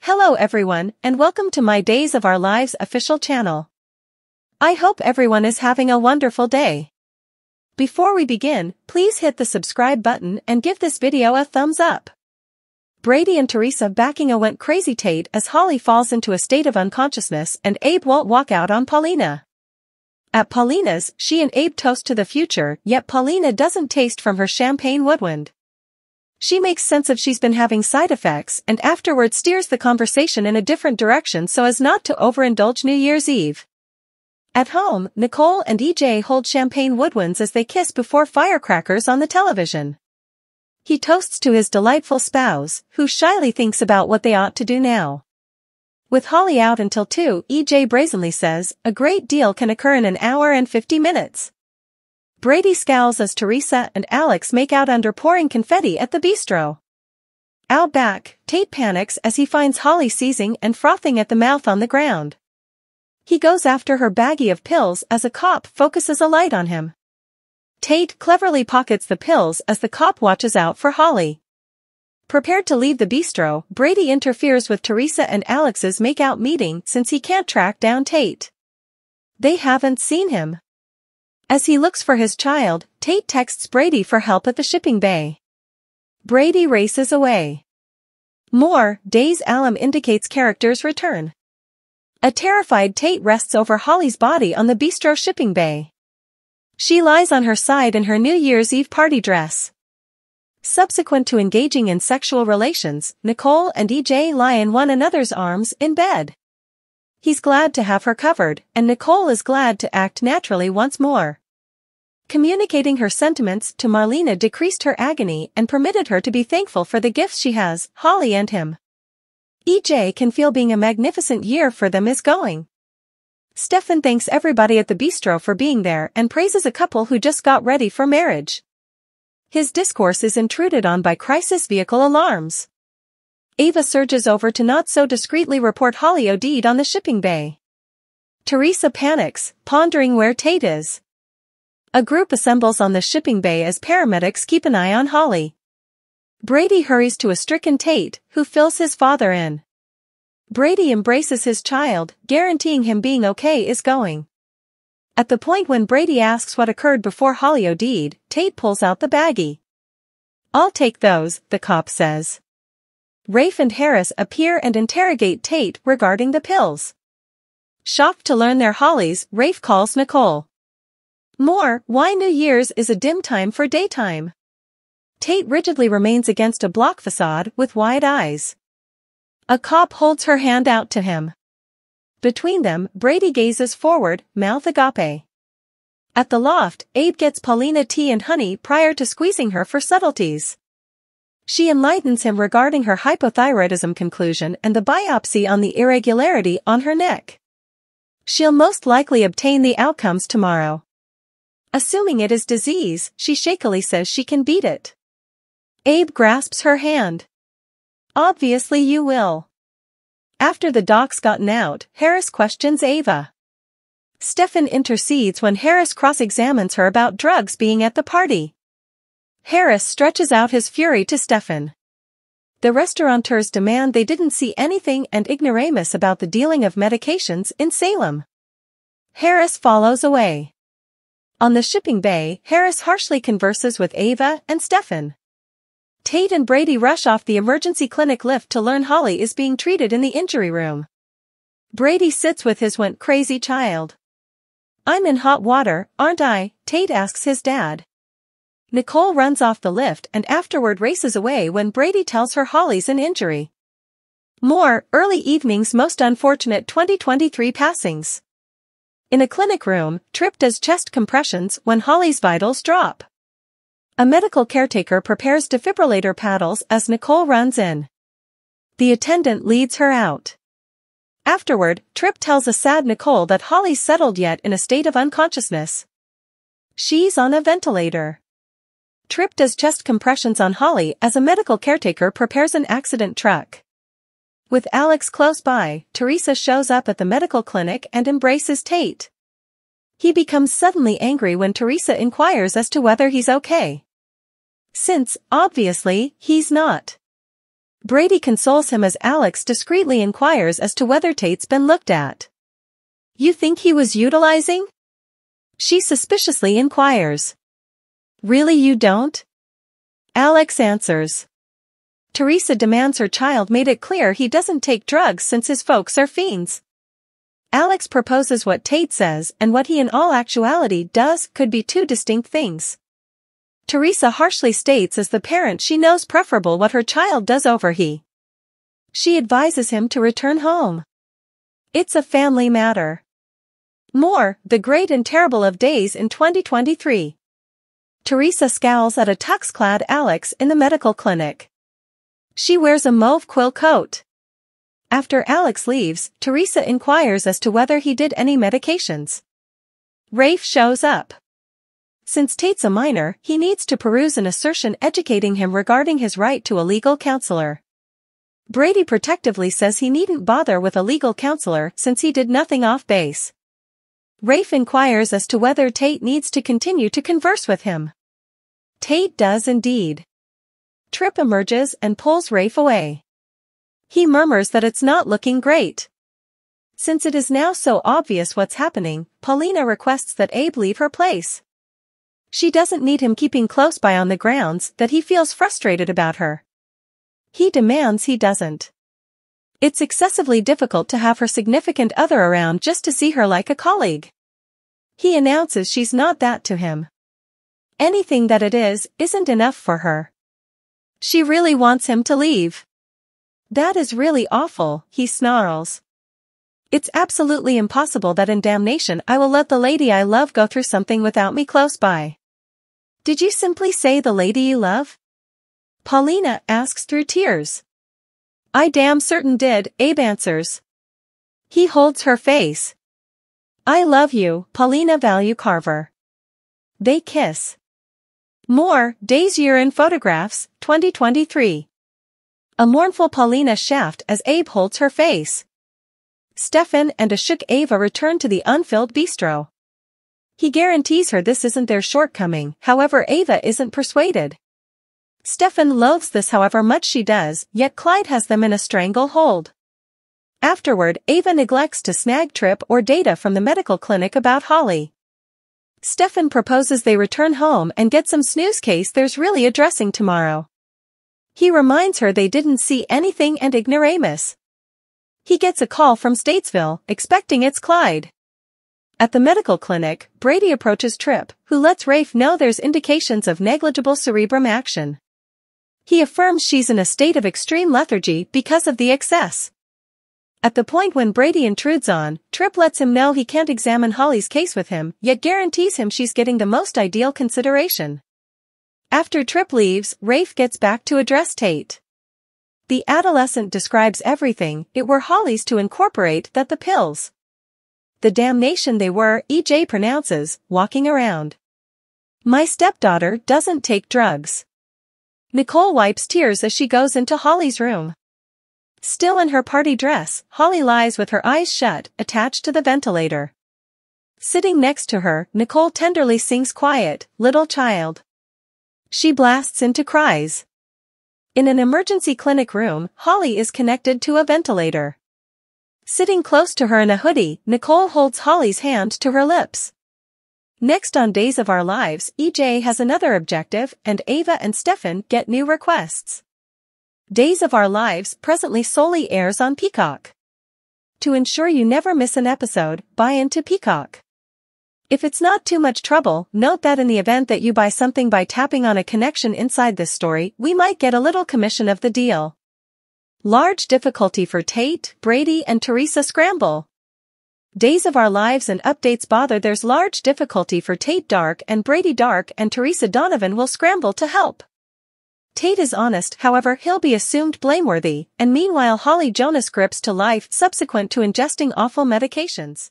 Hello everyone, and welcome to my Days of Our Lives official channel. I hope everyone is having a wonderful day. Before we begin, please hit the subscribe button and give this video a thumbs up. Brady and Teresa backing a went crazy Tate as Holly falls into a state of unconsciousness and Abe won't walk out on Paulina. At Paulina's, she and Abe toast to the future, yet Paulina doesn't taste from her champagne woodwind. She makes sense of she's been having side effects and afterward steers the conversation in a different direction so as not to overindulge New Year's Eve. At home, Nicole and EJ hold champagne woodwinds as they kiss before firecrackers on the television. He toasts to his delightful spouse, who shyly thinks about what they ought to do now. With Holly out until 2, EJ brazenly says, a great deal can occur in an hour and 50 minutes. Brady scowls as Teresa and Alex make out under pouring confetti at the bistro. Out back, Tate panics as he finds Holly seizing and frothing at the mouth on the ground. He goes after her baggie of pills as a cop focuses a light on him. Tate cleverly pockets the pills as the cop watches out for Holly. Prepared to leave the bistro, Brady interferes with Teresa and Alex's make-out meeting since he can't track down Tate. They haven't seen him. As he looks for his child, Tate texts Brady for help at the shipping bay. Brady races away. More, Days Alum indicates characters return. A terrified Tate rests over Holly's body on the bistro shipping bay. She lies on her side in her New Year's Eve party dress. Subsequent to engaging in sexual relations, Nicole and EJ lie in one another's arms in bed. He's glad to have her covered, and Nicole is glad to act naturally once more. Communicating her sentiments to Marlena decreased her agony and permitted her to be thankful for the gifts she has, Holly and him. EJ can feel being a magnificent year for them is going. Stefan thanks everybody at the bistro for being there and praises a couple who just got ready for marriage. His discourse is intruded on by crisis vehicle alarms. Ava surges over to not so discreetly report Holly OD'd on the shipping bay. Teresa panics, pondering where Tate is. A group assembles on the shipping bay as paramedics keep an eye on Holly. Brady hurries to a stricken Tate, who fills his father in. Brady embraces his child, guaranteeing him being okay is going. At the point when Brady asks what occurred before Holly OD'd, Tate pulls out the baggie. I'll take those, the cop says. Rafe and Harris appear and interrogate Tate regarding the pills. Shocked to learn they're Holly's, Rafe calls Nicole. More, why New Year's is a dim time for daytime. Tate rigidly remains against a block facade with wide eyes. A cop holds her hand out to him. Between them, Brady gazes forward, mouth agape. At the loft, Abe gets Paulina tea and honey prior to squeezing her for subtleties. She enlightens him regarding her hypothyroidism conclusion and the biopsy on the irregularity on her neck. She'll most likely obtain the outcomes tomorrow. Assuming it is disease, she shakily says she can beat it. Abe grasps her hand. Obviously you will. After the doc's gotten out, Harris questions Ava. Stefan intercedes when Harris cross-examines her about drugs being at the party. Harris stretches out his fury to Stefan. The restaurateurs demand they didn't see anything and ignoramus about the dealing of medications in Salem. Harris follows away. On the shipping bay, Harris harshly converses with Ava and Stefan. Tate and Brady rush off the emergency clinic lift to learn Holly is being treated in the injury room. Brady sits with his went crazy child. I'm in hot water, aren't I? Tate asks his dad. Nicole runs off the lift and afterward races away when Brady tells her Holly's an injury. More, early evening's most unfortunate 2023 passings. In a clinic room, Tripp does chest compressions when Holly's vitals drop. A medical caretaker prepares defibrillator paddles as Nicole runs in. The attendant leads her out. Afterward, Tripp tells a sad Nicole that Holly's settled yet in a state of unconsciousness. She's on a ventilator. Tripp does chest compressions on Holly as a medical caretaker prepares an accident truck. With Alex close by, Teresa shows up at the medical clinic and embraces Tate. He becomes suddenly angry when Teresa inquires as to whether he's okay. Since, obviously, he's not. Brady consoles him as Alex discreetly inquires as to whether Tate's been looked at. "You think he was utilizing?" she suspiciously inquires. "Really, you don't?" Alex answers. Teresa demands her child made it clear he doesn't take drugs since his folks are fiends. Alex proposes what Tate says and what he in all actuality does could be two distinct things. Teresa harshly states as the parent she knows preferable what her child does over he. She advises him to return home. It's a family matter. More, the great and terrible of days in 2023. Teresa scowls at a tux-clad Alex in the medical clinic. She wears a mauve quill coat. After Alex leaves, Teresa inquires as to whether he did any medications. Rafe shows up. Since Tate's a minor, he needs to peruse an assertion educating him regarding his right to a legal counselor. Brady protectively says he needn't bother with a legal counselor since he did nothing off base. Rafe inquires as to whether Tate needs to continue to converse with him. Tate does indeed. Tripp emerges and pulls Rafe away. He murmurs that it's not looking great. Since it is now so obvious what's happening, Paulina requests that Abe leave her place. She doesn't need him keeping close by on the grounds that he feels frustrated about her. He demands he doesn't. It's excessively difficult to have her significant other around just to see her like a colleague. He announces she's not that to him. Anything that it is, isn't enough for her. She really wants him to leave. That is really awful, he snarls. It's absolutely impossible that in damnation I will let the lady I love go through something without me close by. Did you simply say the lady you love? Paulina asks through tears. I damn certain did, Abe answers. He holds her face. I love you, Paulina Value Carver. They kiss. More, Days Year in Photographs, 2023. A mournful Paulina shaft as Abe holds her face. Stefan and a shook Ava return to the unfilled bistro. He guarantees her this isn't their shortcoming, however Ava isn't persuaded. Stefan loathes this however much she does, yet Clyde has them in a stranglehold. Afterward, Ava neglects to snag Tripp or data from the medical clinic about Holly. Stefan proposes they return home and get some snooze case there's really a dressing tomorrow. He reminds her they didn't see anything and ignoramus. He gets a call from Statesville, expecting it's Clyde. At the medical clinic, Brady approaches Tripp, who lets Rafe know there's indications of negligible cerebrum action. He affirms she's in a state of extreme lethargy because of the excess. At the point when Brady intrudes on, Tripp lets him know he can't examine Holly's case with him, yet guarantees him she's getting the most ideal consideration. After Tripp leaves, Rafe gets back to address Tate. The adolescent describes everything it were Holly's to incorporate that the pills. The damnation they were, EJ pronounces, walking around. My stepdaughter doesn't take drugs. Nicole wipes tears as she goes into Holly's room. Still in her party dress, Holly lies with her eyes shut, attached to the ventilator. Sitting next to her, Nicole tenderly sings quiet, "Little Child." She blasts into cries. In an emergency clinic room, Holly is connected to a ventilator. Sitting close to her in a hoodie, Nicole holds Holly's hand to her lips. Next on Days of Our Lives, EJ has another objective and Ava and Stefan get new requests. Days of Our Lives presently solely airs on Peacock. To ensure you never miss an episode, buy into Peacock. If it's not too much trouble, note that in the event that you buy something by tapping on a connection inside this story, we might get a little commission of the deal. Large difficulty for Tate, Brady and Teresa scramble. Days of Our Lives and updates bother. There's large difficulty for Tate Dark and Brady Dark and Teresa Donovan will scramble to help. Tate is honest, however he'll be assumed blameworthy, and meanwhile Holly Jonas grips to life subsequent to ingesting awful medications.